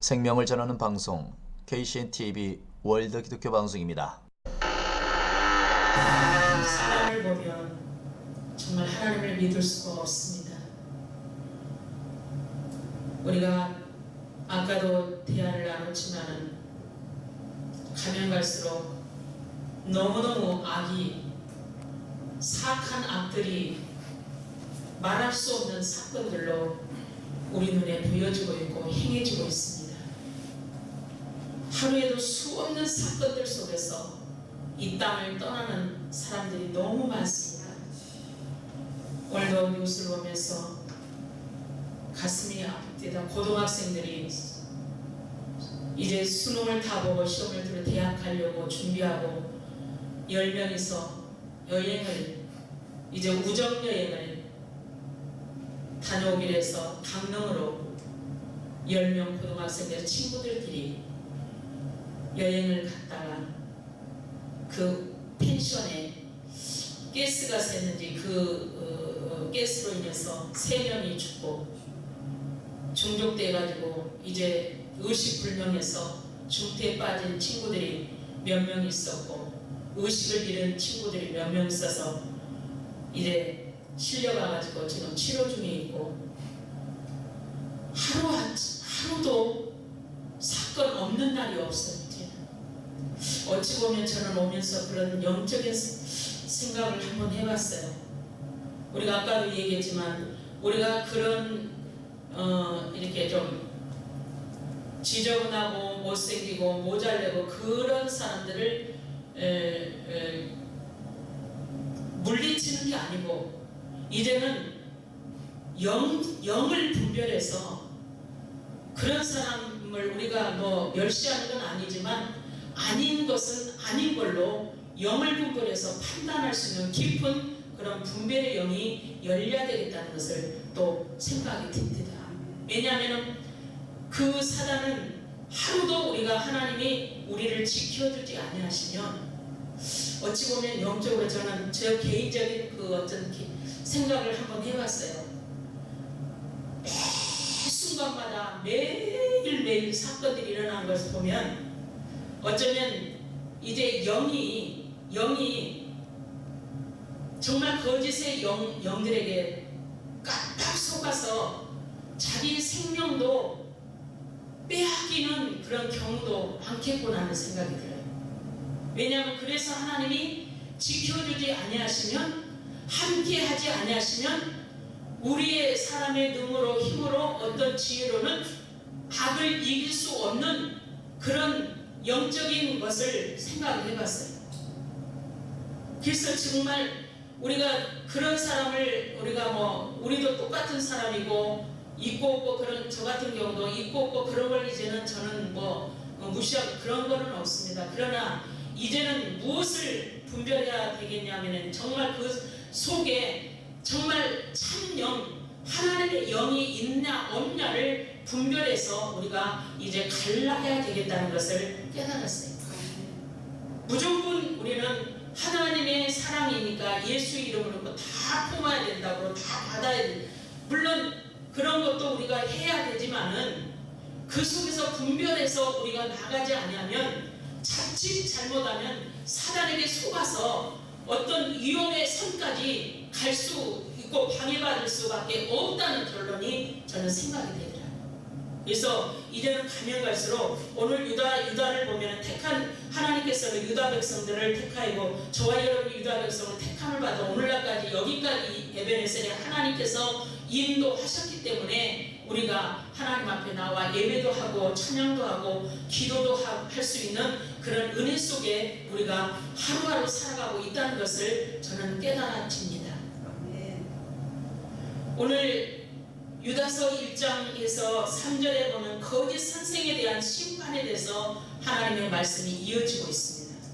생명을 전하는 방송 KCN-TV 월드 기독교 방송입니다. 사람을 보면 정말 하나님을 믿을 수가 없습니다. 우리가 아까도 대화를 나눴지만 가면 갈수록 너무너무 사악한 악들이 말할 수 없는 사건들로 우리 눈에 보여지고 있고 행해지고 있습니다. 하루에도 수없는 사건들 속에서 이 땅을 떠나는 사람들이 너무 많습니다. 오늘도 뉴스를 보면서 가슴이 아픕니다. 고등학생들이 이제 수능을 다 보고 시험을 들어 대학 가려고 준비하고 10명이서 여행을 이제 우정여행을 다녀오기로 해서 강릉으로 10명 고등학생들 친구들끼리 여행을 갔다가 그 펜션에 가스가 샜는지 가스로 인해서 3명이 죽고 중독돼가지고 이제 의식불명해서 중태에 빠진 친구들이 몇 명 있었고 의식을 잃은 친구들이 몇 명 있어서 이제 실려가가지고 지금 치료 중에 있고 하루도 사건 없는 날이 없어요. 어찌 보면 저는 오면서 그런 영적인 생각을 한번 해봤어요. 우리가 아까도 얘기했지만 우리가 그런 이렇게 좀 지저분하고 못생기고 모자르고 그런 사람들을 물리치는 게 아니고 이제는 영을 분별해서 그런 사람을 우리가 멸시하는 건 아니지만 아닌 것은 아닌 걸로 영을 분별해서 판단할 수 있는 깊은 그런 분별의 영이 열려야 되겠다는 것을 또 생각이 듭니다. 왜냐하면 그 사단은 하루도 우리가 하나님이 우리를 지켜주지 아니하시면 어찌 보면 영적으로 저는 제 개인적인 그 어떤 생각을 한번 해봤어요. 매 순간마다 매일매일 사건들이 일어나는 것을 보면 어쩌면 이제 영이 정말 거짓의 영들에게 깜빡 속아서 자기 생명도 빼앗기는 그런 경우도 많겠구나 하는 생각이 들어요. 왜냐하면 그래서 하나님이 지켜주지 아니하시면 함께하지 아니하시면 우리의 사람의 능으로 힘으로 어떤 지혜로는 악을 이길 수 없는 그런 영적인 것을 생각을 해봤어요. 그래서 정말 우리가 그런 사람을 우리도 똑같은 사람이고 있고 없고 그런 저 같은 경우도 있고 없고 그런 걸 이제는 저는 무시하고 그런 거는 없습니다. 그러나 이제는 무엇을 분별해야 되겠냐면은 정말 그 속에 정말 참영 하나님의 영이 있냐 없냐를 분별해서 우리가 이제 갈라야 되겠다는 것을 깨달았어요. 무조건 우리는 하나님의 사랑이니까 예수 이름으로 다 품어야 된다고 다 받아야 된다. 물론 그런 것도 우리가 해야 되지만은 그 속에서 분별해서 우리가 나가지 아니하면 자칫 잘못하면 사단에게 속아서 어떤 위험의 선까지 갈 수 있고 방해받을 수밖에 없다는 결론이 저는 생각이 되더라고요. 그래서 이제는 가면 갈수록 오늘 유다를 보면 택한 하나님께서는 유다 백성들을 택하고 저와 여러분이 유다 백성을 택함을 받아 오늘날까지 여기까지 에베네셀에 하나님께서 인도하셨기 때문에 우리가 하나님 앞에 나와 예배도 하고 찬양도 하고 기도도 할 수 있는 그런 은혜 속에 우리가 하루하루 살아가고 있다는 것을 저는 깨달아집니다. 오늘 유다서 1장에서 3절에 보면 거짓 선생에 대한 심판에 대해서 하나님의 말씀이 이어지고 있습니다.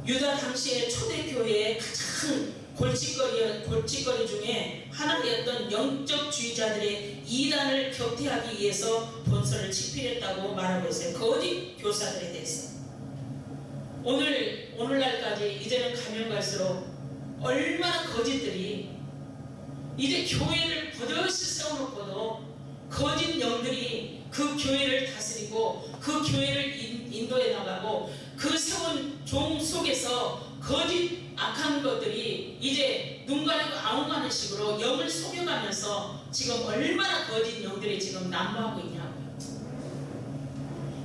유다 당시의 초대교회의 가장 골칫거리 중에 하나였던 영적주의자들의 이단을 격퇴하기 위해서 본서를 집필했다고 말하고 있어요. 거짓 교사들에 대해서. 오늘날까지 이제는 가면 갈수록 얼마나 거짓들이 이제 교회를 버젓이 세워놓고도 거짓 영들이 그 교회를 다스리고 그 교회를 인도해 나가고 그 세운 종 속에서 거짓 악한 것들이 이제 눈 가리고 아웅 가는 식으로 영을 속여가면서 지금 얼마나 거짓 영들이 지금 난무하고 있냐고요.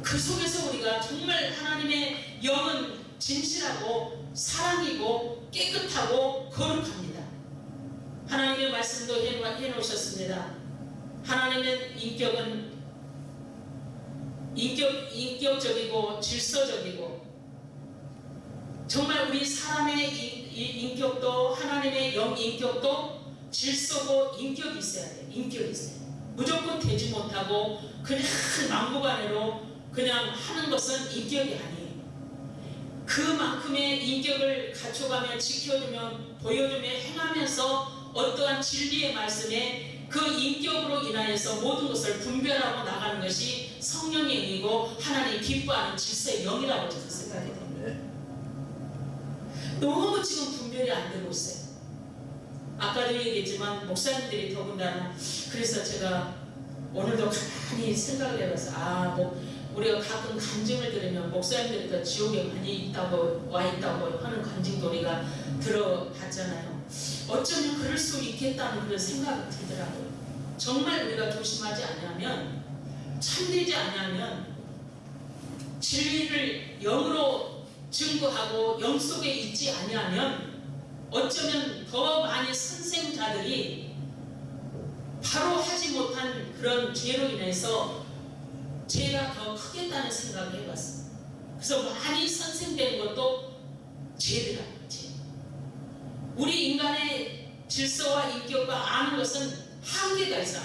그 속에서 우리가 정말 하나님의 영은 진실하고 사랑이고 깨끗하고 거룩합니다. 하나님의 말씀도 해놓으셨습니다. 하나님의 인격은 인격적이고 질서적이고 정말 우리 사람의 인격도 하나님의 영 인격도 질서고 인격이 있어야 돼요. 인격이 있어야 돼요. 무조건 되지 못하고 그냥 막무가내로 그냥 하는 것은 인격이 아니에요. 그만큼의 인격을 갖춰가며 지켜주며 보여주며 행하면서 어떠한 진리의 말씀에 그 인격으로 인하여서 모든 것을 분별하고 나가는 것이 성령의 영이고 하나님 기뻐하는 질서의 영이라고 저는 생각이 됩니다. 너무 지금 분별이 안 되고 있어요. 아까도 얘기했지만 목사님들이 더군다나 그래서 제가 오늘도 가만히 생각을 해봐서 우리가 가끔 간증을 들으면 목사님들이 더 지옥에 많이 있다고 와 있다고 하는 간증도 우리가 들어봤잖아요. 어쩌면 그럴 수 있겠다는 그런 생각이 들더라고요. 정말 우리가 조심하지 않으면 참되지 않으면 진리를 영으로 증거하고 영 속에 있지 아니하면 어쩌면 더 많이 선생자들이 바로 하지 못한 그런 죄로 인해서 죄가 더 크겠다는 생각을 해봤습니다. 그래서 많이 선생된 것도 죄더라고요. 죄. 우리 인간의 질서와 인격과 아는 것은 한계가 있어.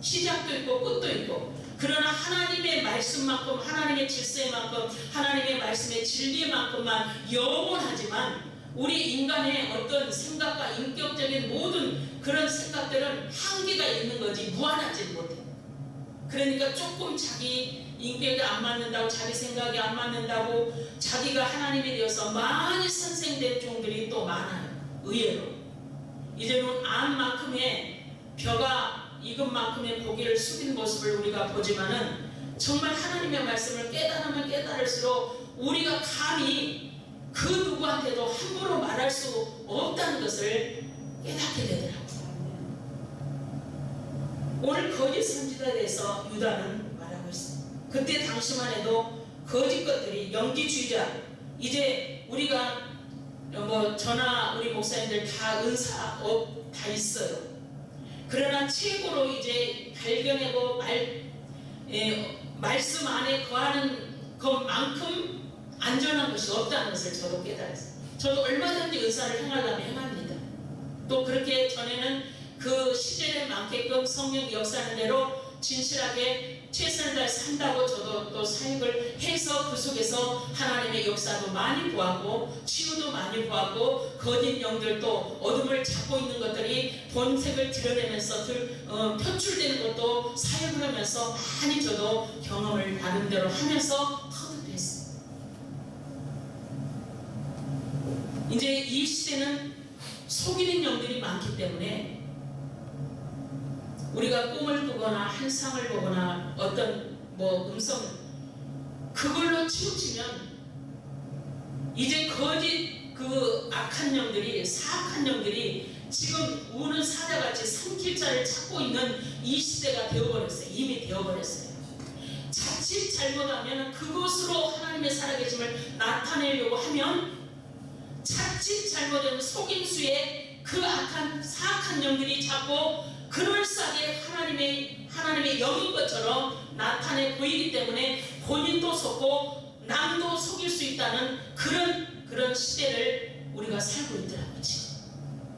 시작도 있고 끝도 있고. 그러나 하나님의 말씀만큼 하나님의 질서만큼 하나님의 말씀의 진리만큼만 영원하지만 우리 인간의 어떤 생각과 인격적인 모든 그런 생각들은 한계가 있는 거지 무한하지 못해. 그러니까 조금 자기 인격이 안 맞는다고 자기 생각이 안 맞는다고 자기가 하나님이 되어서 많이 선생된 종들이 또 많아요. 의외로 이제는 암만큼의 벼가 익은 만큼의 고개를 숙인 모습을 우리가 보지만은 정말 하나님의 말씀을 깨달으면 깨달을수록 우리가 감히 그 누구한테도 함부로 말할 수 없다는 것을 깨닫게 되더라고요. 오늘 거짓 선지자에 대해서 유다는 말하고 있습니다. 그때 당시만 해도 거짓 것들이 영지주의자 이제 우리가 저나 우리 목사님들 다 은사 다 있어요. 그러나 최고로 이제 발견하고 말씀 안에 거하는 것만큼 안전한 것이 없다는 것을 저도 깨달았어요. 저도 얼마든지 은사를 행하려면 행합니다. 또 그렇게 전에는 그 시대에 맞게끔 성령 역사하는 대로 진실하게 최선을 다해서 한다고 저도 또 사역을 해서 그 속에서 하나님의 역사도 많이 보았고 치유도 많이 보았고 거짓 영들도 어둠을 잡고 있는 것들이 본색을 드러내면서 표출되는 것도 사역을 하면서 많이 저도 경험을 나름대로 하면서 터득을 했어요. 이제 이 시대는 속이는 영들이 많기 때문에 우리가 꿈을 꾸거나 환상을 보거나 어떤 음성 그걸로 치우치면 이제 거짓 그 악한 영들이 사악한 영들이 지금 우는 사자같이 삼킬자를 찾고 있는 이 시대가 되어버렸어요. 이미 되어버렸어요. 자칫 잘못하면 그것으로 하나님의 살아계심을 나타내려고 하면 자칫 잘못하면 속임수에 그 악한 사악한 영들이 자꾸 그럴싸하게 하나님의 영인 것처럼 나타내 보이기 때문에 본인도 속고 남도 속일 수 있다는 그런 시대를 우리가 살고 있더라고요.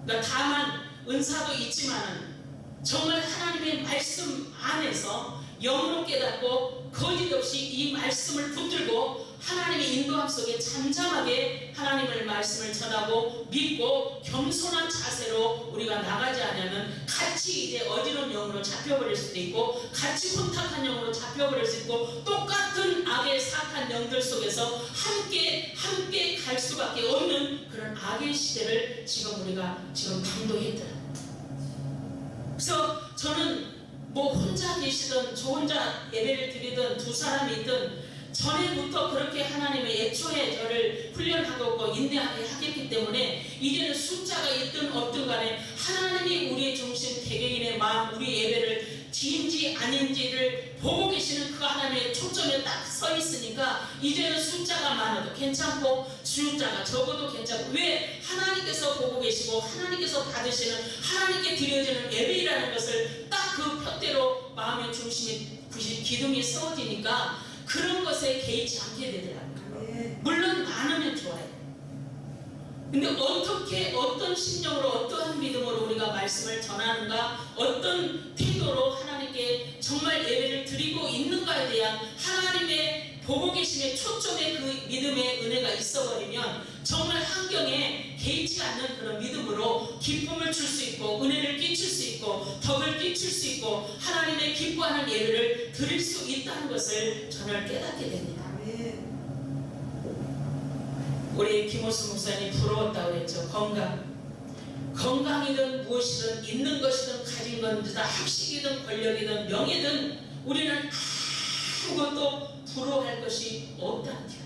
그러니까 다만 은사도 있지만은 정말 하나님의 말씀 안에서 영으로 깨닫고 거짓 없이 이 말씀을 붙들고 하나님의 인도함 속에 잠잠하게 하나님의 말씀을 전하고 믿고 겸손한 자세로 우리가 나가지 않으면 같이 이제 어지러운 영으로 잡혀버릴 수도 있고 같이 혼탁한 영으로 잡혀버릴 수 있고 똑같은 악의 사악한 영들 속에서 함께 갈 수밖에 없는 그런 악의 시대를 지금 우리가 지금 당도했더라고요. 그래서 저는 뭐 혼자 계시든 저 혼자 예배를 드리든 두 사람이 있든 전에부터 그렇게 하나님의 애초에 저를 훈련하고 인내하게 하겠기 때문에 이제는 숫자가 있든 없든 간에 하나님이 우리의 중심 개개인의 마음 우리 예배를 지인지 아닌지를 보고 계시는 그 하나님의 초점에 딱 서 있으니까 이제는 숫자가 많아도 괜찮고 숫자가 적어도 괜찮고 왜 하나님께서 보고 계시고 하나님께서 받으시는 하나님께 드려지는 예배라는 것을 딱 그 표대로 마음의 중심에 기둥이 세워지니까 그런 것에 개의치 않게 되더라고요. 물론 많으면 좋아요. 근데 어떻게 어떤 심령으로 어떠한 믿음으로 우리가 말씀을 전하는가 어떤 태도로 하나님께 정말 예배를 드리고 있는가에 대한 하나님의 보고 계심의 초점에 그 믿음의 은혜가 있어버리면 정말 환경에 개의치 않는 그런 믿음으로 기쁨을 줄 수 있고 은혜를 끼칠 수 있고 덕을 끼칠 수 있고 하나님의 기뻐하는 예배를 드릴 수 있다는 것을 저는 깨닫게 됩니다. 우리 김호수 목사님 부러웠다고 했죠. 건강이든 무엇이든 있는 것이든 가진 것이든 학식이든 권력이든 명예든 우리는 아무것도 부러워할 것이 없다는 거예요.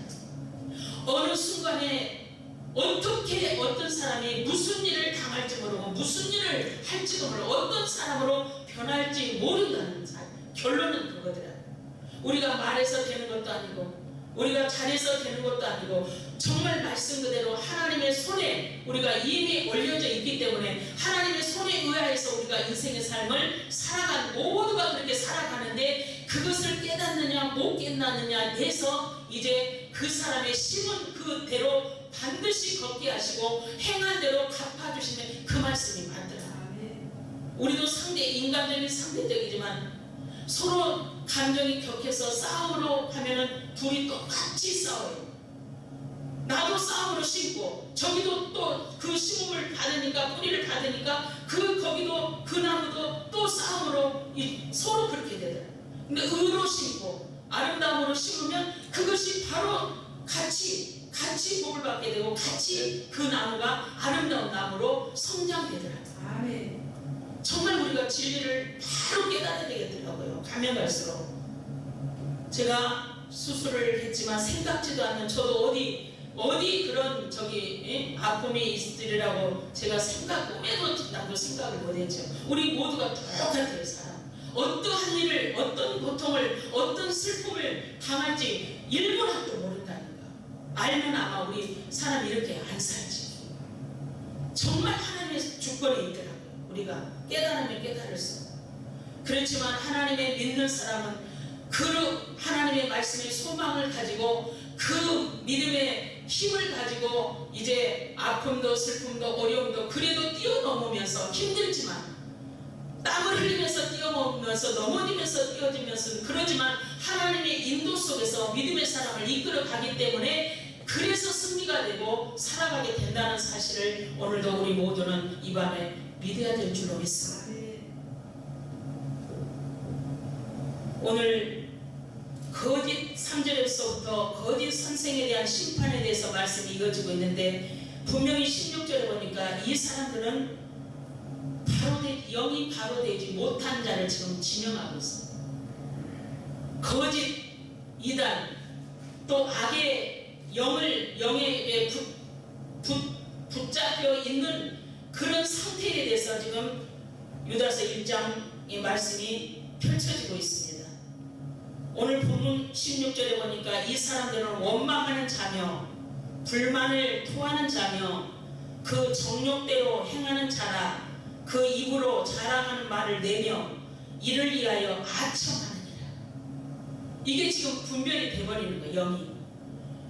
어느 순간에 어떻게 어떤 사람이 무슨 일을 당할지 모르고 무슨 일을 할지도 모르고 어떤 사람으로 변할지 모른다는 결론은 그거더라. 우리가 말해서 되는 것도 아니고 우리가 잘해서 되는 것도 아니고 정말 말씀 그대로 하나님의 손에 우리가 이미 올려져 있기 때문에 하나님의 손에 의하여서 우리가 인생의 삶을 살아간 모두가 그렇게 살아가는데 그것을 깨닫느냐 못 깨닫느냐에 대해서 이제 그 사람의 심은 그대로 반드시 걷게 하시고 행한 대로 갚아주시는 그 말씀이 맞더라. 우리도 인간적인 상대적이지만 서로 감정이 격해서 싸움으로 하면은 둘이 똑같이 싸워요. 나도 싸움으로 심고 저기도 또 그 심음을 받으니까 뿌리를 받으니까 거기도 그 나무도 또 싸움으로 서로 그렇게 되더라. 근데 의로 심고 아름다움으로 심으면 그것이 바로 같이 복을 받게 되고 같이 그 나무가 아름다운 나무로 성장되더라. 아멘. 정말 우리가 진리를 바로 깨달아야 되겠더라고요. 가면 갈수록. 제가 수술을 했지만 생각지도 않는 저도 어디 그런 아픔이 있으리라고 제가 꿈에도 나도 생각을 못했죠. 우리 모두가 똑같아요. 사람. 어떠한 일을 어떤 고통을 어떤 슬픔을 당할지 1분 앞도 모른다니까. 알면 아마 우리 사람 이렇게 안 살지. 정말 하나님의 주권이 있더라고요. 우리가 깨달으면 깨달을수록. 그렇지만 하나님의 믿는 사람은 그 하나님의 말씀의 소망을 가지고 그 믿음의 힘을 가지고 이제 아픔도 슬픔도 어려움도 그래도 뛰어넘으면서 힘들지만 땀을 흘리면서 뛰어넘으면서 넘어지면서 뛰어지면서 그러지만 하나님의 인도 속에서 믿음의 사람을 이끌어 가기 때문에 그래서 승리가 되고 살아가게 된다는 사실을 오늘도 우리 모두는 이 밤에 믿어야 될 줄로 믿습니다. 오늘 거짓 3절에서부터 거짓 선생에 대한 심판에 대해서 말씀이 이어지고 있는데 분명히 16절에 보니까 이 사람들은 영이 바로 되지 못한 자를 지금 지명하고 있습니다. 거짓 이단 또 악의 영에 붙잡혀 있는 그런 상태에 대해서 지금 유다서 1장의 말씀이 펼쳐지고 있습니다. 오늘 본문 16절에 보니까 이 사람들은 원망하는 자며 불만을 토하는 자며 그 정욕대로 행하는 자라 그 입으로 자랑하는 말을 내며 이를 위하여 아첨하느니라. 이게 지금 분별이 돼버리는 거예요. 영이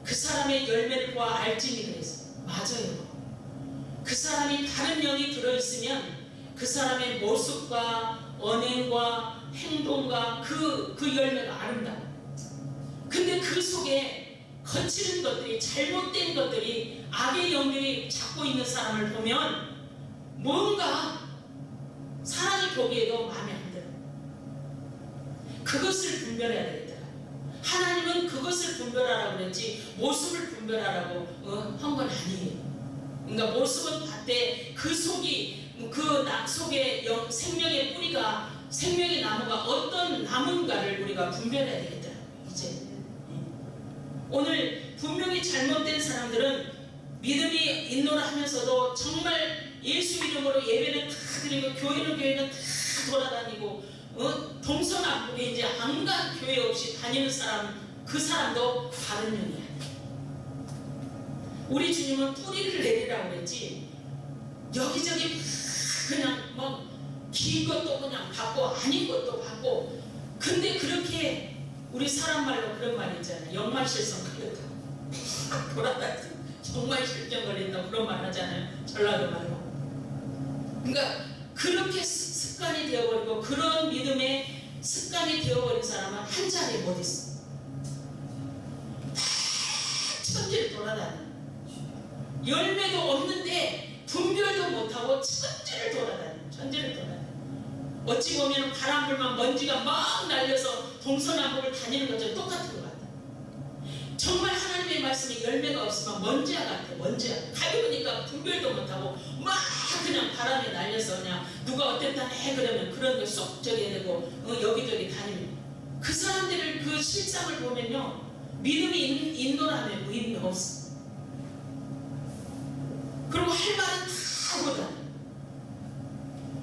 그 사람의 열매를 보아 알지니 그래서 맞아요. 그 사람이 다른 영이 들어있으면 그 사람의 모습과 언행과 행동과 그 열매가 아름다워. 근데 그 속에 거치는 것들이 잘못된 것들이 악의 영들이 잡고 있는 사람을 보면 뭔가 사람이 보기에도 마음에 안 들어. 그것을 분별해야 되겠다. 하나님은 그것을 분별하라고 그랬지 모습을 분별하라고 한 건 아니에요. 그러니까 모습은 봤대 그 속이 그 속에 생명의 뿌리가 생명의 나무가 어떤 나무인가를 우리가 분별해야 되겠더라고요. 이제 오늘 분명히 잘못된 사람들은 믿음이 있노라 하면서도 정말 예수 이름으로 예배는 다 드리고 교회는 다 돌아다니고 동서남북에 이제 한간 교회 없이 다니는 사람, 그 사람도 바른 영이야. 우리 주님은 뿌리를 내리라고 그랬지 여기저기 그냥 뭐 긴 것도 그냥 받고 아닌 것도 받고. 근데 그렇게 우리 사람 말로 그런 말 있잖아요. 역말실성 걸렸다 돌아다니 정말 실정 걸린다 그런 말 하잖아요. 전라도 말로. 그러니까 그렇게 습관이 되어버리고 그런 믿음의 습관이 되어버린 사람은 한 자리에 못 있어. 다 천지를 돌아다녀. 열매도 없는데 분별도 못하고 천지를 돌아다녀. 어찌 보면 바람 불면 먼지가 막 날려서 동서남북을 다니는 것처럼 똑같은 것 같아. 정말 하나님의 말씀에 열매가 없으면 먼지와 같아. 가벼우니까 분별도 못하고 막 그냥 바람에 날려서 그냥 누가 어땠다 해 그러면 그런 걸 쏙 저기 되고 여기저기 다니는 그 사람들을 그 실상을 보면요 믿음이 있노라면 의미 없어. 그리고 할 말은 다 하고 다녀.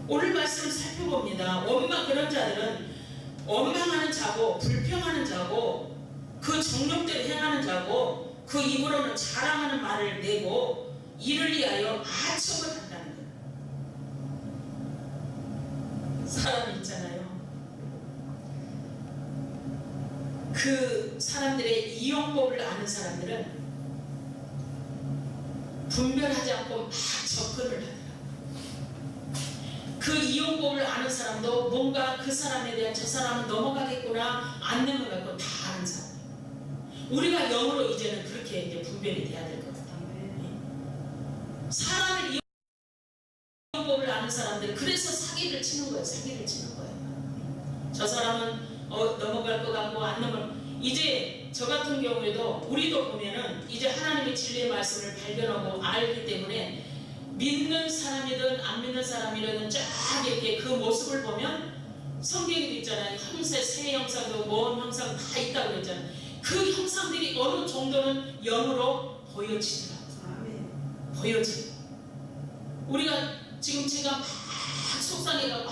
오늘 말씀을 살펴봅니다. 그런 자들은 원망하는 자고 불평하는 자고 그 정욕대로 행하는 자고 그 입으로는 자랑하는 말을 내고 이를 위하여 아첨을 한다는 거예요. 사람이 있잖아요. 그 사람들의 이용법을 아는 사람들은 분별하지 않고 막 접근을 하더라고요. 그 이용법을 아는 사람도 뭔가 그 사람에 대한 저 사람은 넘어가겠구나 안 넘어가고 다 아는 사람. 우리가 영으로 이제는 그렇게 이제 분별이 돼야 될 것 같아요. 사람을 이용법을 아는 사람들 그래서 사기를 치는 거예요. 저 사람은 넘어갈 것 같고 안 넘어. 이제 저 같은 경우에도 우리도 보면은 이제 하나님의 진리의 말씀을 발견하고 알기 때문에 믿는 사람이든 안 믿는 사람이든 쫙 이렇게 그 모습을 보면 성경에도 있잖아요. 새 형상도 뭔 형상 다 있다고 그랬잖아요. 그 형상들이 어느 정도는 영으로 보여지더라고요. 보여지. 우리가 지금 제가 막 속상해가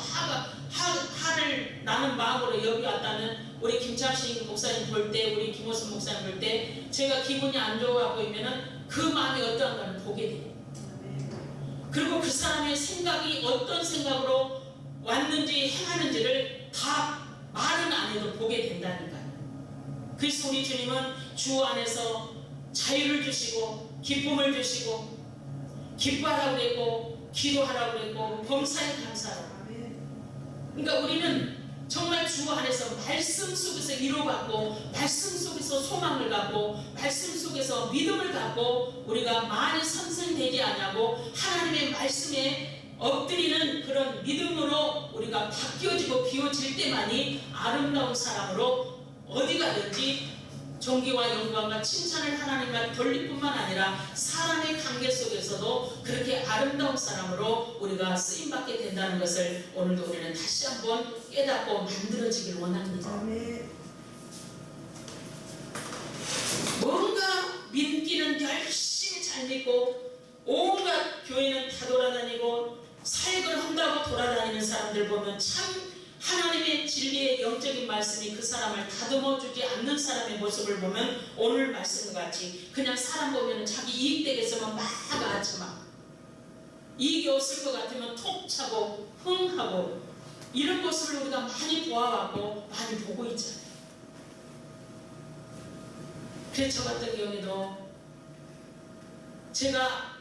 화를 나는 마음으로 여기 왔다면 우리 김창식 목사님 볼 때 우리 김호순 목사님 볼 때 제가 기분이 안 좋아 보이면은 그 마음이 어떠한가를 보게 돼요. 그리고 그 사람의 생각이 어떤 생각으로 왔는지 행하는지를 다 말은 안 해도 보게 된다니까요. 그래서 우리 주님은 주 안에서 자유를 주시고 기쁨을 주시고 기뻐하라고 그랬고 기도하라고 그랬고 범사에 감사하라고. 그러니까 우리는 정말 주 안에서 말씀 속에서 위로받고 말씀 속에서 소망을 갖고 말씀 속에서 믿음을 갖고 우리가 많이 선생되지 않냐고 하나님의 말씀에 엎드리는 그런 믿음으로 우리가 바뀌어지고 비워질 때만이 아름다운 사람으로 어디 가든지 존귀와 영광과 칭찬을 하나님과 돌릴 뿐만 아니라 사람의 관계 속에서도 그렇게 아름다운 사람으로 우리가 쓰임받게 된다는 것을 오늘도 우리는 다시 한번 깨닫고 만들어지길 원합니다. 뭔가 믿기는 열심히 잘 믿고 온갖 교회는 다 돌아다니고 사역을 한다고 돌아다니는 사람들 보면 참 하나님의 진리의 영적인 말씀이 그 사람을 다듬어주지 않는 사람의 모습을 보면 오늘 말씀과 같이 그냥 사람 보면 자기 이익 되겠으면 막 아차막 이익이 없을 것 같으면 톡 차고 흥하고 이런 모습을 우리가 많이 보아왔고 많이 보고 있잖아요. 그래서 저 같은 경우에도 제가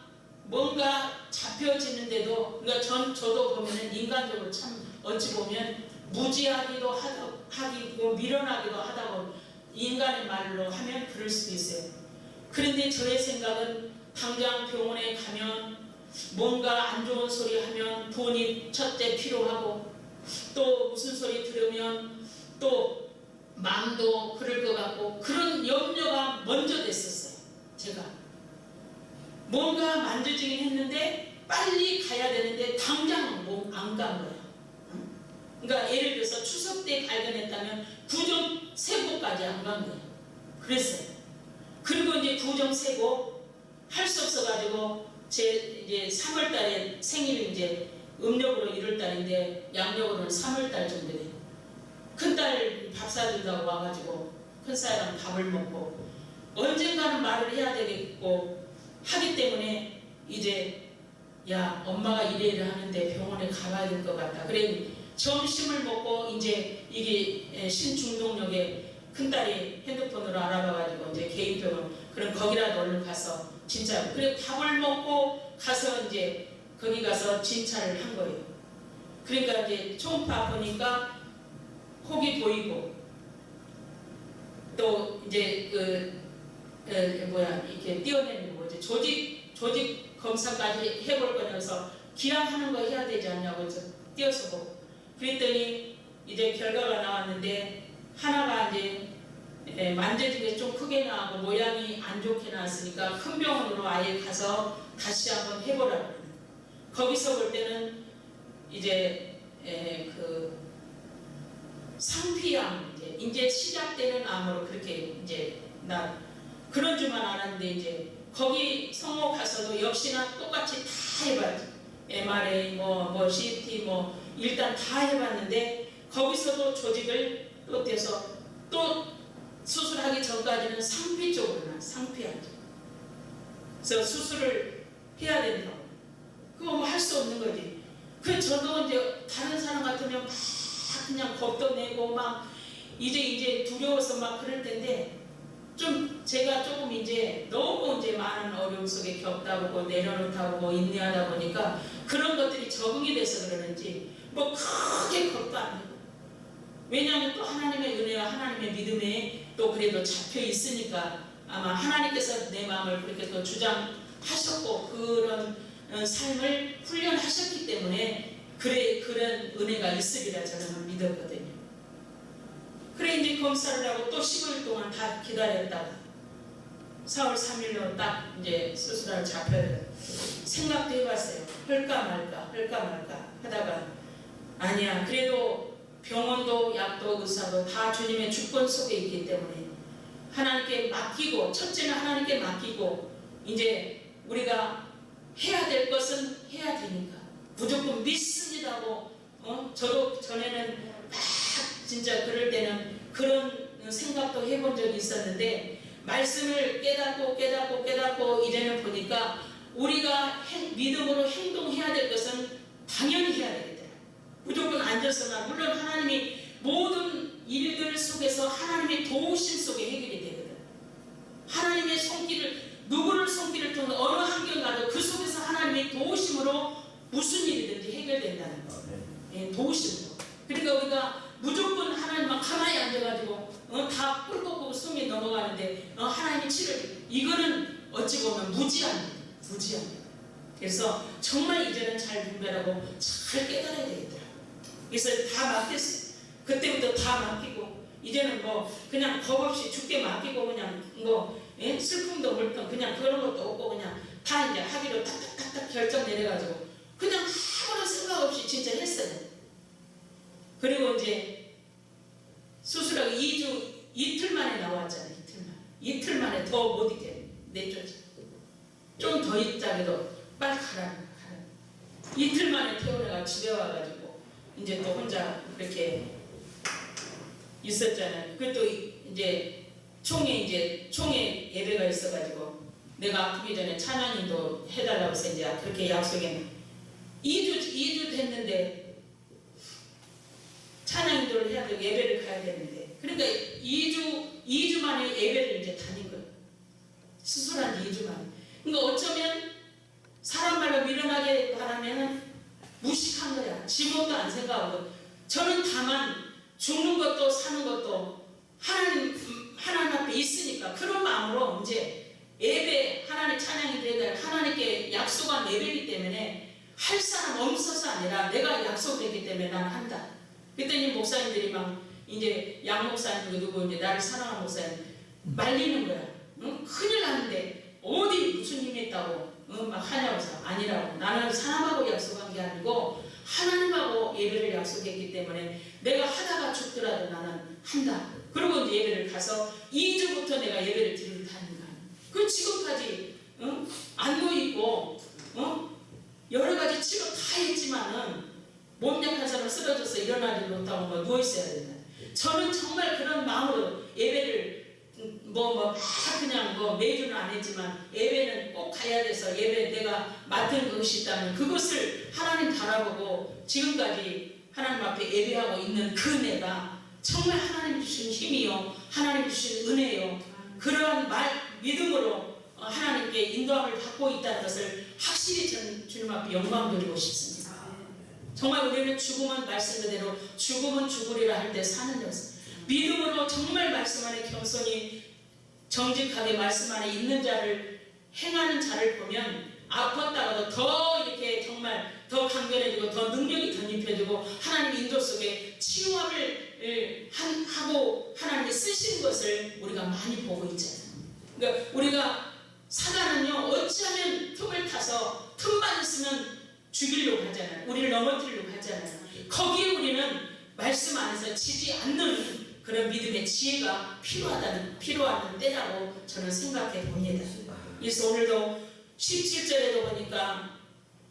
뭔가 잡혀지는데도 그러니까 저도 보면은 인간적으로 참 어찌 보면 무지하기도 하고 미련하기도 하다고 인간의 말로 하면 그럴 수도 있어요. 그런데 저의 생각은 당장 병원에 가면 뭔가 안 좋은 소리 하면 돈이 첫째 필요하고 또 무슨 소리 들으면 또 마음도 그럴 것 같고 그런 염려가 먼저 됐었어요. 제가 뭔가 만져지긴 했는데 빨리 가야 되는데 당장 안 간 거예요. 그러니까 예를 들어서 추석 때 발견했다면 구정 세고까지 안 간 거예요. 그랬어요. 그리고 이제 구정 세고 할 수 없어가지고 제 이제 3월달에 생일이 이제 음력으로 1월달인데 양력으로는 3월달 정도 돼요. 큰딸 밥 사준다고 와가지고 큰사람 밥을 먹고 언젠가는 말을 해야 되겠고 하기 때문에 이제 야 엄마가 이래 하는데 병원에 가봐야 될 것 같다. 그래 점심을 먹고 이제 이게 신중동역에 큰딸이 핸드폰으로 알아봐가지고 이제 개인병원 그럼 거기라도 얼른 가서 진짜 그래 밥을 먹고 가서 이제 거기 가서 진찰을 한 거예요. 그러니까 이제 초음파 보니까 혹이 보이고 또 이제 이렇게 띄어내는 거 이제 조직 검사까지 해볼 거면서 기약하는 거 해야 되지 않냐고 해서 띄어서 보고 그랬더니 이제 결과가 나왔는데 하나가 이제 만져지게 좀 크게 나오고 모양이 안 좋게 나왔으니까 큰 병원으로 아예 가서 다시 한번 해보라고. 거기서 볼 때는 이제 그 상피암 이제 시작되는 암으로 그렇게 이제 나 그런 줄만 알았는데 이제 거기 성모 가서도 역시나 똑같이 다 해봤죠. MRI 뭐 CT 뭐 일단 다 해봤는데 거기서도 조직을 또 떼서 또 수술하기 전까지는 상피 쪽으로 나 상피암. 그래서 수술을 해야 된다고. 그거 뭐 할 수 없는 거지. 그 저도 이제 다른 사람 같으면 막 그냥 겁도 내고 막 이제 두려워서 막 그럴 텐데 좀 제가 조금 이제 너무 이제 많은 어려움 속에 겪다 보고 내려놓다 보고 인내하다 보니까 그런 것들이 적응이 돼서 그러는지 뭐 크게 겁도 안 내고 왜냐하면 또 하나님의 은혜와 하나님의 믿음에 또 그래도 잡혀 있으니까 아마 하나님께서 내 마음을 그렇게 또 주장하셨고 그런 삶을 훈련하셨기 때문에 그런 은혜가 있으리라 저는 믿었거든요. 그래 이제 검사를 하고 또 15일 동안 다 기다렸다가 4월 3일로 딱 이제 수술할 잡혀요. 생각도 해봤어요. 할까 말까 하다가 아니야. 그래도 병원도 약도 의사도 다 주님의 주권 속에 있기 때문에 하나님께 맡기고 첫째는 하나님께 맡기고 이제 우리가 해야 될 것은 해야 되니까 무조건 믿습니다고 저도 전에는 막 진짜 그럴 때는 그런 생각도 해본 적이 있었는데 말씀을 깨닫고 이제는 보니까 우리가 믿음으로 행동해야 될 것은 당연히 해야 되겠다. 무조건 앉아서나 물론 하나님이 모든 일들 속에서 하나님의 도우심 속에 해결이 되거든. 하나님의 손길을 누구를 손길을 통해 어느 환경 가도 그 속에서 하나님의 도우심으로 무슨 일이든지 해결된다는 거. 예, 도우심으로. 그러니까 우리가 무조건 하나님만 가만히 앉아가지고 다 꿀꺽꿀꺽 숨이 넘어가는데 하나님이 치료해. 이거는 어찌 보면 무지한. 그래서 정말 이제는 잘 분별하고 잘 깨달아야 되겠더라. 그래서 다 맡겼어요. 그때부터 다 맡기고 이제는 뭐 그냥 겁 없이 죽게 맡기고 그냥 뭐 슬픔도 물던 그냥 그런 것도 없고 그냥 다 이제 하기로 딱딱딱딱 결정 내려가지고 그냥 아무런 생각 없이 진짜 했어요. 그리고 이제 수술하고 이틀 만에 나왔잖아요. 이틀 만에 더 못 있게 내쫓아. 좀 더 있자기도 빨리 가라. 이틀 만에 퇴원해가 집에 와가지고 이제 또 혼자 그렇게 있었잖아요. 그것도 이제 총회 예배가 있어가지고 내가 아프기 전에 찬양인도 해달라고 해서 이제 그렇게 약속했는데 2주 됐는데 찬양인도를 해야 되고 예배를 가야 되는데 그러니까 2주 만에 예배를 이제 다닌 거예요. 수술한 지 2주 만에. 그러니까 어쩌면 사람 말로 밀어나게 바라면은 무식한 거야. 지금도 안 생각하고 저는 다만 죽는 것도 사는 것도 하나님 앞에 있으니까 그런 마음으로 이제 예배 하나님 찬양이 되다 하나님께 약속한 예배이기 때문에 할 사람 없어서 아니라 내가 약속했기 때문에 나는 한다. 그랬더니 목사님들이 막 이제 양 목사님 누구 이제 나를 사랑하는 목사님 말리는 거야. 큰일 났는데 어디 무슨 힘이 있다고 막 하냐고 해서 아니라고. 나는 사람하고 약속한 게 아니고 하나님하고 예배를 약속했기 때문에 내가 하다가 죽더라도 나는 한다. 그리고 이제 예배를 가서 2주부터 내가 예배를 드리러 다닌 거야. 그 지금까지 안도 있고 여러 가지 치료 다 했지만은 몸 약한 사람 쓰러져서 일어나지 못하고 누워 있어야 된다. 저는 정말 그런 마음으로 예배를 막 그냥 매주는 안 했지만 예배는 꼭 가야 돼서 예배 내가 맡은 것이 있다면 그것을 하나님 바라보고 지금까지 하나님 앞에 예배하고 있는 그 내가 정말 하나님 주신 힘이요 하나님 주신 은혜요 그러한 믿음으로 하나님께 인도함을 받고 있다는 것을 확실히 저는 주님 앞에 영광 드리고 싶습니다. 정말 우리는 죽음은 말씀 그대로 죽음은 죽으리라 할 때 사는 것을 믿음으로 정말 말씀 안에 겸손히 정직하게 말씀 안에 있는 자를 행하는 자를 보면 아팠다가도 더 이렇게 정말 더 강건해지고 더 능력이 덧입혀지고 하나님 인도 속에 치유함을 하고 하나님이 쓰시는 것을 우리가 많이 보고 있잖아요. 그러니까 우리가 사단은요 어찌하면 틈을 타서 틈만 있으면 죽이려고 하잖아요. 우리를 넘어뜨리려고 하잖아요. 거기에 우리는 말씀 안에서 지지 않는 그런 믿음의 지혜가 필요한 때라고 저는 생각해 봅니다. 그래서 오늘도 17절에도 보니까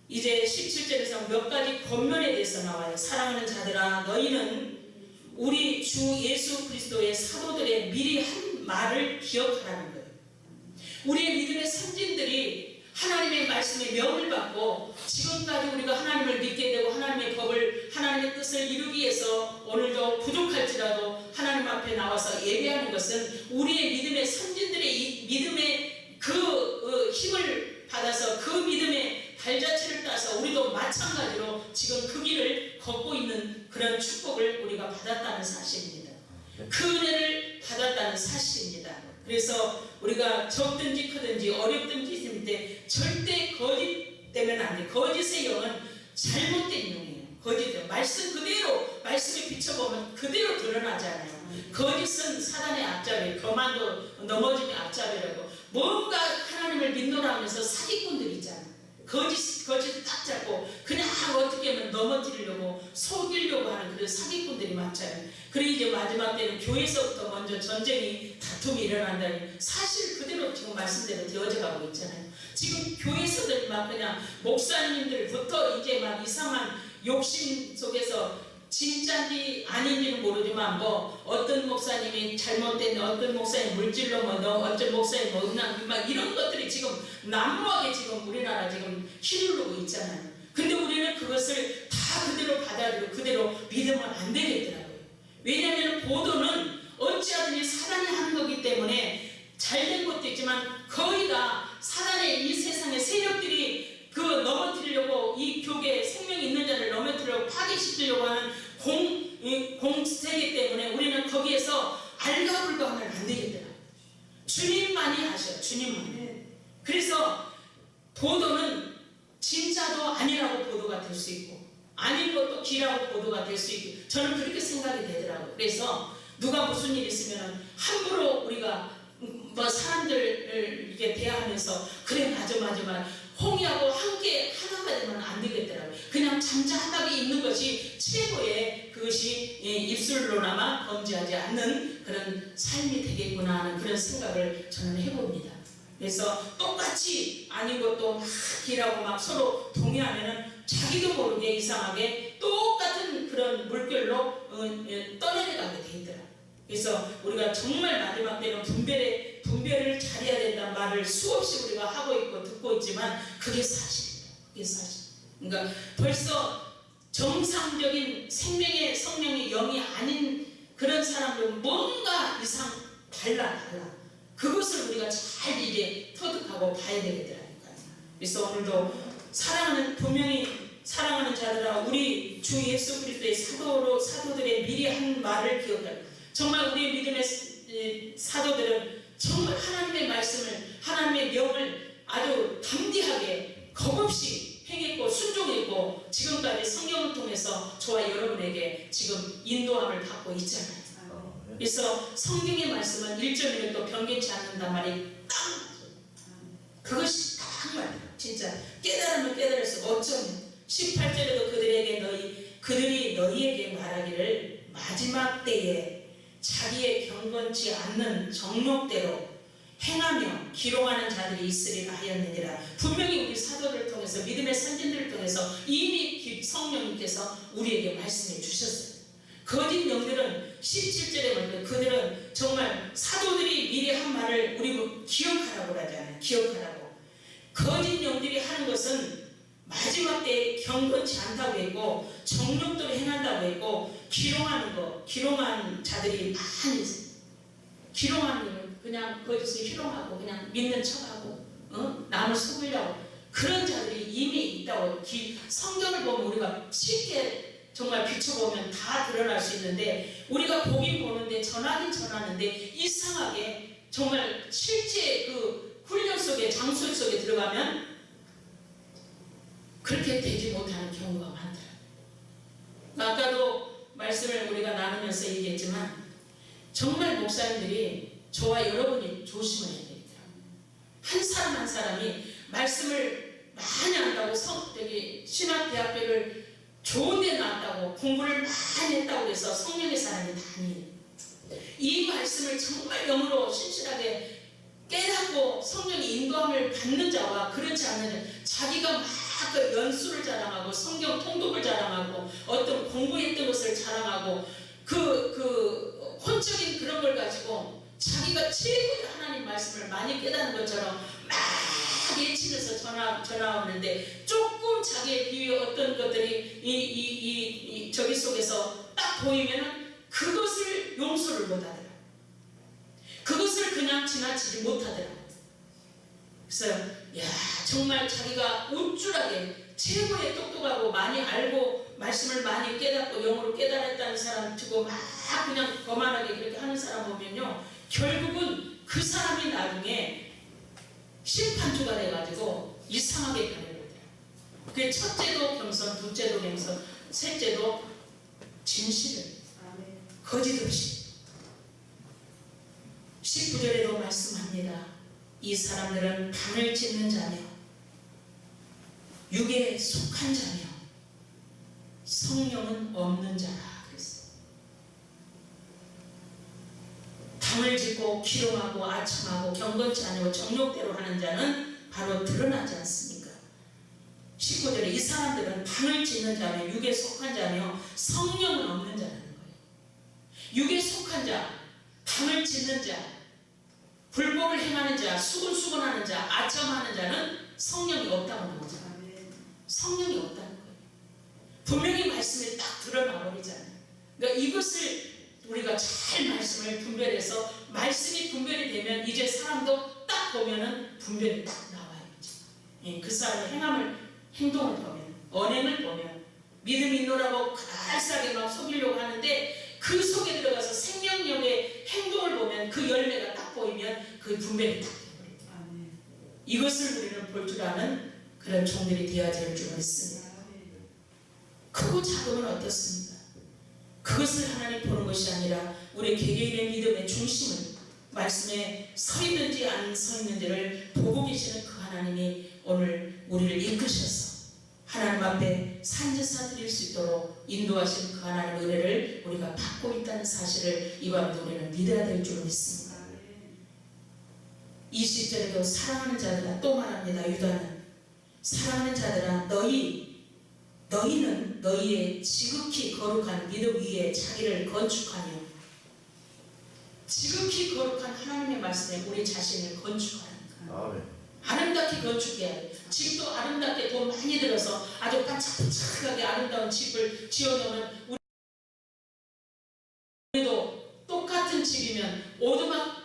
이제 17절에서 몇 가지 권면에 대해서 나와요. 사랑하는 자들아 너희는 우리 주 예수 그리스도의 사도들의 미리 한 말을 기억하라는 거예요. 우리의 믿음의 선진들이 하나님의 말씀에 명을 받고 지금까지 우리가 하나님을 믿게 되고 하나님의 법을 하나님의 뜻을 이루기 위해서 오늘도 부족할지라도 하나님 앞에 나와서 예배하는 것은 우리의 믿음의 선진들의 이 믿음의 그 힘을 받아서 그 믿음의 발자취를 따서 우리도 마찬가지로 지금 그 길을 걷고 있는 그런 축복을 우리가 받았다는 사실입니다. 그 은혜를 받았다는 사실입니다. 그래서 우리가 적든지 크든지 어렵든지 있을 때 절대 거짓되면 안 돼. 거짓의 영은 잘못된 영이에요. 거짓은 말씀 그대로 말씀에 비춰보면 그대로 드러나잖아요. 거짓은 사단의 앞잡이, 거만도 넘어짐의 앞잡이라고 뭔가 하나님을 믿노라 하면서 사기꾼들 있잖아요. 거짓 딱 잡고 그냥 어떻게 하면 넘어뜨리려고 속이려고 하는 그런 사기꾼들이 많잖아요. 그리고 이제 마지막 때는 교회에서부터 먼저 전쟁이 다툼이 일어난다니 사실 그대로 지금 말씀대로 되어져 가고 있잖아요. 지금 교회에서들 막 그냥 목사님들부터 이제 막 이상한 욕심 속에서 진짜인지 아닌지는 모르지만 어떤 목사님이 잘못된 어떤 목사님 물질로 어떤 목사님 막 이런 것들이 지금 난무하게 지금 우리나라 지금 휘두르고 있잖아요. 근데 우리는 그것을 다 그대로 받아들이고 그대로 믿으면 안 되겠더라고요. 왜냐하면 보도는 어찌하든지 사단이 하는 거기 때문에 잘된 것도 있지만 거의 다 사단의 이 세상의 세력들이 넘어뜨리려고 이 교계에 생명이 있는 자를 넘어뜨리려고 파괴시키려고 하는 공세기 때문에 우리는 거기에서 알가불가 하면 안 되겠더라. 주님만이 하셔. 주님만이. 그래서 보도는 진짜도 아니라고 보도가 될 수 있고 아닌 것도 기라고 보도가 될 수 있고 저는 그렇게 생각이 되더라고요. 그래서 누가 무슨 일 있으면 함부로 우리가 사람들을 이렇게 대하면서 그래 맞아 홍의하고 함께 하나가 되면 안 되겠더라고요. 그냥 잠잠하게 있는 것이 최고의 그것이 입술로나마 범죄하지 않는 그런 삶이 되겠구나 하는 그런 생각을 저는 해봅니다. 그래서 똑같이 아닌 것도 기라고 막 서로 동의하면은 자기도 모르게 이상하게 똑같은 그런 물결로 떠내려가게 되더라. 그래서 우리가 정말 마지막 때는 분별을 잘해야 된다는 말을 수없이 우리가 하고 있고 듣고 있지만 그게 사실입니다. 그게 사실. 그러니까 벌써 정상적인 성령의 영이 아닌 그런 사람들은 뭔가 이상 달라. 그것을 우리가 잘 이제 터득하고 봐야 되겠더라니까요. 그래서 오늘도 분명히 사랑하는 자들아 우리 주 예수 그리스도의 사도들의 미리 한 말을 기억하라. 정말 우리의 믿음의 사도들은 정말 하나님의 말씀을 하나님의 명을 아주 담대하게 겁없이 행했고 순종했고 지금까지 성경을 통해서 저와 여러분에게 지금 인도함을 받고 있잖아요. 그래서 성경의 말씀은 1.1도 변개치 않는단 말이 딱 맞아요. 그것이 딱 맞아요. 진짜 깨달으면 깨달을수록 어쩌면 18절에도 그들이 너희에게 말하기를 마지막 때에 자기의 경건치 않는 정욕대로 행하며 기롱하는 자들이 있으리라 하였느니라. 분명히 우리 사도를 통해서 믿음의 선진들을 통해서 이미 성령님께서 우리에게 말씀해 주셨어요. 거짓 영들은 17절에 보면 그들은 정말 사도들이 미리 한 말을 우리 기억하라고 하잖아요. 기억하라고. 거짓 영들이 하는 것은 마지막 때에 경건치 않다고 했고 정욕대로 행한다고 했고 기롱한 자들이 많이 있어요. 기롱하는 건 그냥 거기서 희롱하고 그냥 믿는 척하고 남을 속이려고 그런 자들이 이미 있다고. 성경을 보면 우리가 쉽게 정말 비춰보면 다 드러날 수 있는데 우리가 보긴 보는데 전하긴 전하는데 이상하게 정말 실제 그 훈련 속에 장소 속에 들어가면 그렇게 되지 못하는 경우가 많더라고요. 아까도 말씀을 우리가 나누면서 얘기했지만 정말 목사님들이 저와 여러분이 조심해야 되겠더라고요. 한 사람 한 사람이 말씀을 많이 안다고 신학대학교를 좋은 데 나왔다고 공부를 많이 했다고 해서 성령의 사람이 아니에요. 이 말씀을 정말 영으로 신실하게 깨닫고 성령의 인도함을 받는 자와 그렇지 않는 자기가 막 그 연수를 자랑하고 성경 통독을 자랑하고 어떤 공부했던 것을 자랑하고 그 혼적인 그런 걸 가지고 자기가 최고의 하나님 말씀을 많이 깨닫는 것처럼 막 예치면서 전화 오는데 조금 자기의 비유의 어떤 것들이 저기 속에서 딱 보이면은 그것을 용서를 못하더라. 그것을 그냥 지나치지 못하더라. 그래서 정말 자기가 우쭐하게 최고의 똑똑하고 많이 알고 말씀을 많이 깨닫고 영으로 깨달았다는 사람 두고 막 그냥 거만하게 그렇게 하는 사람 보면요 결국은 그 사람이 나중에 심판주가 돼가지고 이상하게 변해버려요. 그 첫째도 겸손, 둘째도 겸손, 셋째도 진실을 거짓 없이 19절에도 말씀합니다. 이 사람들은 당을 짓는 자며 육에 속한 자며 성령은 없는 자라 그랬어요. 당을 짓고 기롱하고 아첨하고 경건치 아니고 정욕대로 하는 자는 바로 드러나지 않습니까? 19절에 이 사람들은 당을 짓는 자며 육에 속한 자며 성령은 없는 자라는 거예요. 육에 속한 자, 당을 짓는 자, 불법을 행하는 자, 수근수근하는 자, 아첨하는 자는 성령이 없다는 거죠. 성령이 없다는 거예요. 분명히 말씀에 딱 드러나 버리잖아요. 그러니까 이것을 우리가 잘 말씀을 분별해서 말씀이 분별이 되면 이제 사람도 딱 보면은 분별이 딱 나와요. 그 사람의 행동을 보면, 언행을 보면 믿음 있노라고 갈싸게 막 속이려고 하는데 그 속에 들어가서 생명력의 행동을 보면 그 열매가 딱 보이면 그 분별이 딱 돼버립니다. 이것을 우리는 볼 줄 아는 그런 종들이 되어야 될 줄 믿습니다. 크고 작음은 어떻습니까? 그것을 하나님 보는 것이 아니라 우리 개개인의 믿음의 중심을 말씀에 서 있는지 안 서 있는지를 보고 계시는 그 하나님이 오늘 우리를 이끄셔서 하나님 앞에 산제사 드릴 수 있도록 인도하신 그 하나님의 은혜를 우리가 받고 있다는 사실을 이 밤도 우리는 믿어야 될 줄 믿습니다. 20절에도 사랑하는 자들아 또 말합니다. 유다는 사랑하는 자들아 너희는 너희의 지극히 거룩한 믿음 위에 자기를 건축하며 지극히 거룩한 하나님의 말씀에 우리 자신을 건축하는 거예요. 아름답게 건축해야 돼. 집도 아름답게 돈 많이 들어서 아주 반짝반짝하게 아름다운 집을 지어놓으면 우리도 똑같은 집이면 오두막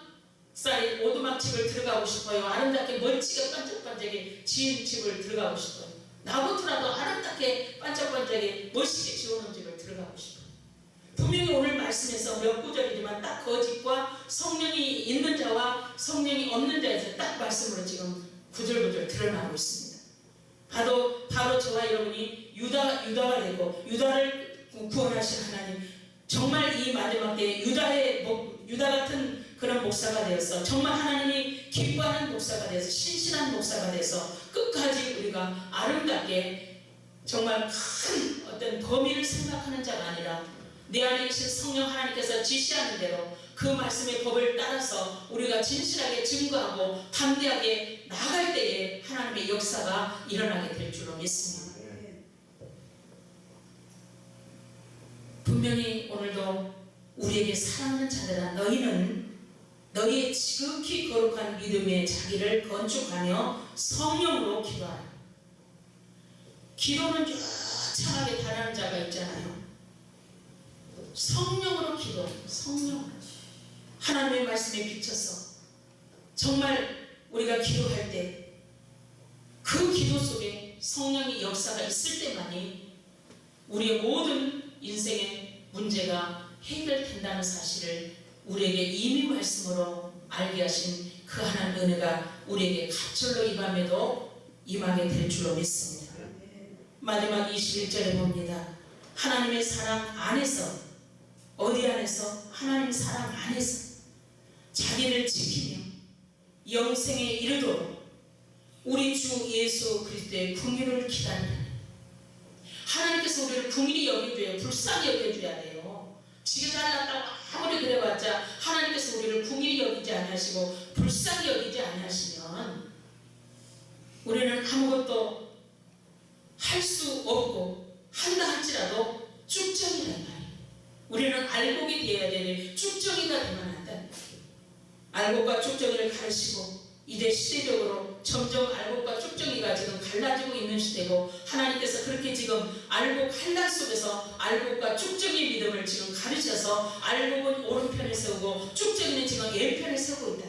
집을 들어가고 싶어요. 아름답게 멋지게 반짝반짝하게 지은 집을 들어가고 싶어요. 나부터라도 아름답게 반짝반짝하게 멋있게 지어놓은 집을 들어가고 싶어요. 분명히 오늘 말씀에서 몇 구절이지만 딱 거짓과 성령이 있는 자와 성령이 없는 자에서 딱 말씀으로 지금 구절구절 드러나고 있습니다. 바로 저와 여러분이 유다가 되고 유다를 구원하신 하나님, 정말 이 마지막 때에 유다 같은 그런 목사가 되어서 정말 하나님이 기뻐하는 목사가 되어서 신실한 목사가 되어서 끝까지 우리가 아름답게 정말 큰 어떤 범위를 생각하는 자가 아니라 내 안에 계신 성령 하나님께서 지시하는 대로 그 말씀의 법을 따라서 우리가 진실하게 증거하고 담대하게 나아갈 때에 하나님의 역사가 일어나게 될 줄로 믿습니다. 분명히 오늘도 우리에게 사랑하는 자들아, 너희는 너희의 지극히 거룩한 믿음의 자기를 건축하며 성령으로 기도하라. 기도는 유창하게 바라는 자가 있잖아요. 성령으로 기도, 성령. 하나님의 말씀에 비춰서 정말 우리가 기도할 때 그 기도 속에 성령의 역사가 있을 때만이 우리의 모든 인생의 문제가 해결된다는 사실을 우리에게 이미 말씀으로 알게 하신 그 하나님의 은혜가 우리에게 갑절로 이 밤에도 임하게 될 줄로 믿습니다. 마지막 21절에 봅니다. 하나님의 사랑 안에서, 어디 안에서? 하나님의 사랑 안에서 자기를 지키며 영생에 이르도록 우리 주 예수 그리스도의 긍휼을 기다리라. 하나님께서 우리를 긍휼히 여겨줘야, 불쌍히 여겨줘야 돼요. 지가 잘났다고 아무리 그래봤자 하나님께서 우리를 긍휼히 여기지 아니하시고 불쌍히 여기지 아니하시면 우리는 아무것도 할 수 없고 한다 할지라도 쭉정이란 말이에요. 우리는 알곡이 되어야 되니 쭉정이가 되면 안 된다. 알곡과 쭉정이를 가르치고 이제 시대적으로 점점 알곡과 쭉정이가 지금 갈라지고 있는 시대고 하나님께서 그렇게 지금 알곡 한란 속에서 알곡과 쭉정이 믿음을 지금 가르쳐서 알곡은 오른편에 세우고 쭉정이는 지금 왼편에 세우고 있다.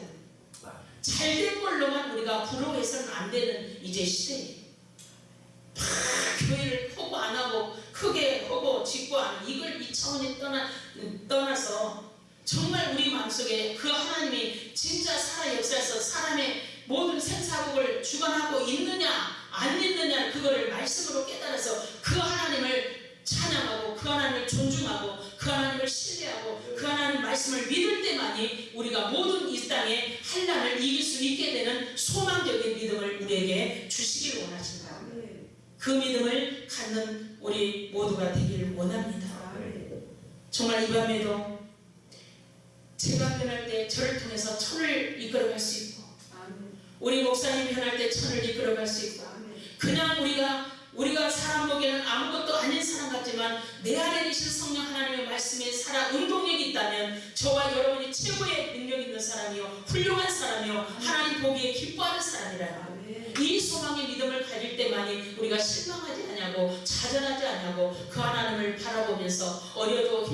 잘된 걸로만 우리가 부러워해서는 안 되는 이제 시대예요. 교회를 포고 안 하고 크게 하고 짓고 안 하고 이걸 이 차원에 떠나서 정말 우리 마음속에 그 하나님이 진짜 살아 역사에서 사람의 모든 생사복을 주관하고 있느냐 안 있느냐 그거를 말씀으로 깨달아서 그 하나님을 찬양하고 그 하나님을 존중하고 그 하나님을 신뢰하고 그 하나님 말씀을 믿을 때만이 우리가 모든 이 땅의 환난을 이길 수 있게 되는 소망적인 믿음을 우리에게 주시기를 원하십니다. 그 믿음을 갖는 우리 모두가 되기를 원합니다. 정말 이 밤에도 제가 변할 때 저를 통해서 천을 이끌어갈 수 있고 우리 목사님 변할 때 천을 이끌어갈 수 있고 그냥 우리가 사람 보기에는 아무것도 아닌 사람 같지만 내 안에 계신 성령 하나님의 말씀에 살아 운동력이 있다면 저와 여러분이 최고의 능력 있는 사람이요 훌륭한 사람이요 하나님 보기에 기뻐하는 사람이라. 이 소망의 믿음을 가질 때만이 우리가 실망하지 않냐고 좌절하지 않냐고 그 하나님을 바라보면서 어렵고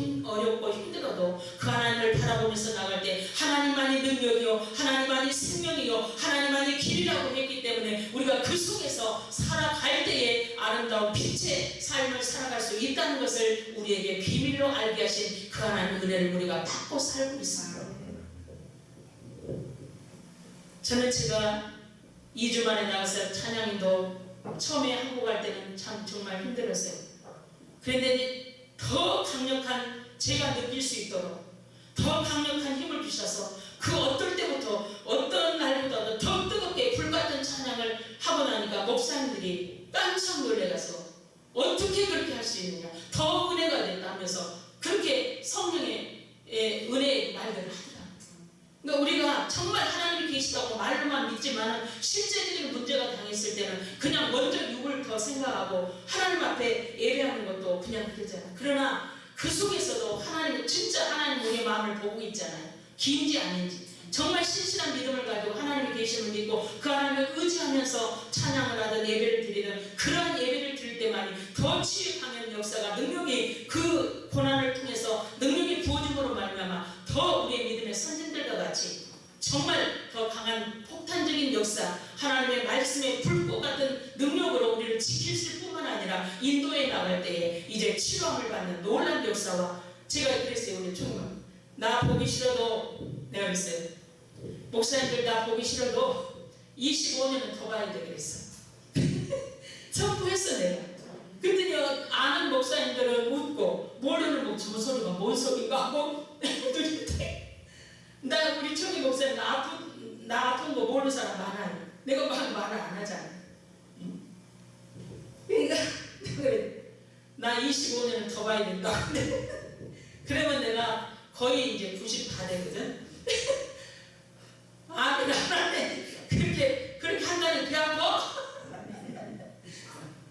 힘들어도 그 하나님을 바라보면서 나갈 때 하나님만이 능력이요 하나님만이 생명이요 하나님만이 길이라고 했기 때문에 우리가 그 속에서 살아갈 때에 아름다운 빛의 삶을 살아갈 수 있다는 것을 우리에게 비밀로 알게 하신 그 하나님의 은혜를 우리가 받고 살고 있습니다. 저는 제가 2주 만에 나가서 찬양인도 처음에 한국 갈 때는 참 정말 힘들었어요. 그런데 더 강력한 제가 느낄 수 있도록 더 강력한 힘을 주셔서 그 어떨 때부터 어떤 날보다도 더 뜨겁게 불같은 찬양을 하고 나니까 목사님들이 깜짝 놀래가서 어떻게 그렇게 할 수 있느냐 더 은혜가 됐다 하면서 그렇게 성령의 은혜의 말들을 하더라. 그러니까 우리가 정말 하나님이 계시다고 말로만 믿지만 실제적인 문제가 당했을 때는 그냥 먼저 육을 더 생각하고 하나님 앞에 예배하는 것도 그냥 그러잖아. 그러나 그 속에서도 하나님 진짜 하나님 우리의 마음을 보고 있잖아요. 긴지 아닌지 정말 신실한 믿음을 가지고 하나님이 계심을 믿고 그 하나님을 의지하면서 찬양을 하든 예배를 드리든 그러한 예배를 드릴 때만이 더 치유 강한 역사가 능력이 그 고난을 통해서 능력이 부어짐으로 말미암아 더 우리의 믿음의 선진들과 같이 정말 더 강한 폭탄적인 역사 하나님의 말씀의 불꽃 같은 능력으로 우리를 지키실 뿐만 아니라 인도에 나갈 때에 이제 치료함을 받는 놀라운 역사와 제가 그랬어요. 우리 총각 나 보기 싫어도 내가 그랬어요. 목사님들 나 보기 싫어도 25년은 더 봐야 돼 그랬어. 선포했어 내가. 그랬더니 아는 목사님들은 웃고 모르는 목사 저 소리가 뭔 소리인가 하고 나 우리 청희 목사님 나 아픈 거 모르는 사람 많아요. 내가 막 말을 안 하잖아. 그러니까 나 25년은 더 봐야 된다. 그러면 내가 거의 이제 90 다 되거든. 아, 나는 그렇게 한다는 배 아파?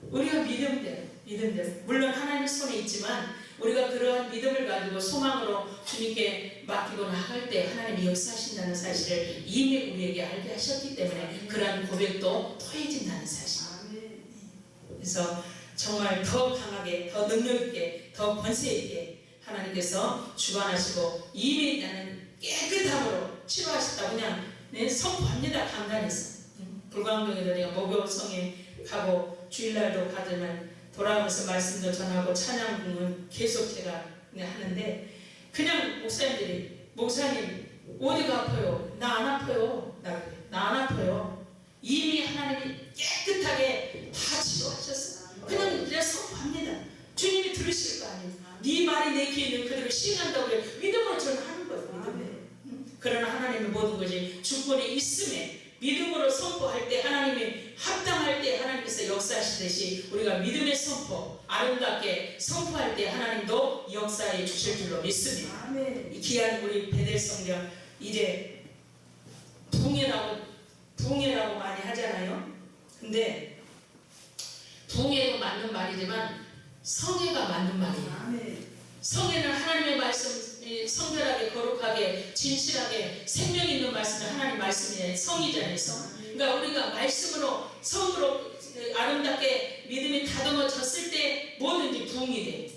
우리가 믿음대로. 물론 하나님 손에 있지만 우리가 그러한 믿음을 가지고 소망으로 주님께 맡기고 나갈 때 하나님이 역사하신다는 사실을 이미 우리에게 알게 하셨기 때문에 그러한 고백도 더해진다는 사실. 그래서 정말 더 강하게, 더 능력있게, 더 권세있게 하나님께서 주관하시고 이미 나는 깨끗함으로 치료하셨다. 그냥 내 선포합니다. 강단에서. 불광동에도 내가 목요성에 가고 주일날도 가지만 돌아오면서 말씀도 전하고 찬양은 계속 제가 하는데 그냥 목사님 어디가 아파요? 나 안 아파요. 나 안 아파요. 이미 하나님이 깨끗하게 다 치료하셨어. 그냥 선포합니다. 주님이 들으실 거 아니에요. 네 말이 내 귀에 있는 그대로 시행한다고 그래. 믿음으로 저는 하는 거예요. 믿음으로. 그러나 하나님의 모든 것이 주권이 있음에 믿음으로 선포할 때 하나님이 합당할 때 하나님께서 역사하시듯이 우리가 믿음의 선포 아름답게 선포할 때 하나님도 역사해 주실 줄로 믿습니다. 이 귀한 우리 베델 성령 이제 부흥회라고 많이 하잖아요. 근데 부흥회도 맞는 말이지만 성회가 맞는 말이에요. 성회는 하나님의 말씀 성결하게 거룩하게 진실하게 생명 있는 말씀이 하나님 말씀이잖아요. 성이잖아요. 성. 그러니까 우리가 말씀으로 성으로 아름답게 믿음이 다듬어졌을 때 뭐든지 부흥이 돼.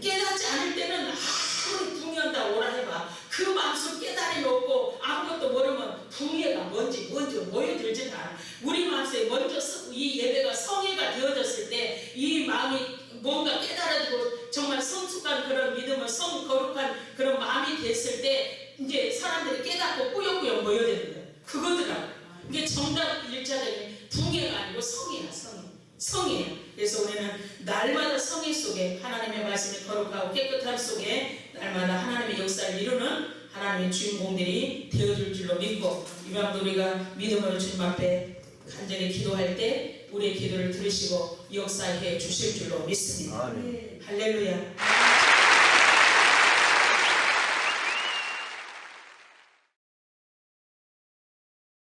깨닫지 않을 때는 아무리 부흥한다 오라 해봐. 그 마음속 깨달음이 없고 아무것도 모르면 부흥회가 뭔지 모여들지는 않아. 우리 마음속에 먼저 이 예배가 성회가 되어졌을 때 이 마음이 뭔가 깨달아지고 정말 성숙한 그런 믿음을 거룩한 그런 마음이 됐을 때 이제 사람들이 깨닫고 꾸역꾸역 모여드는 거예요. 그거더라고. 이게 정답 일자적인 부흥회가 아니고 성이야. 성이에요. 그래서 우리는 날마다 성회 속에 하나님의 말씀이 거룩하고 깨끗함 속에 날마다 하나님의 역사를 이루는 하나님의 주인공들이 되어줄 줄로 믿고 이 밤도 우리가 믿음으로 주님 앞에 간절히 기도할 때 우리의 기도를 들으시고 역사해 주실 줄로 믿습니다. 아멘. 할렐루야.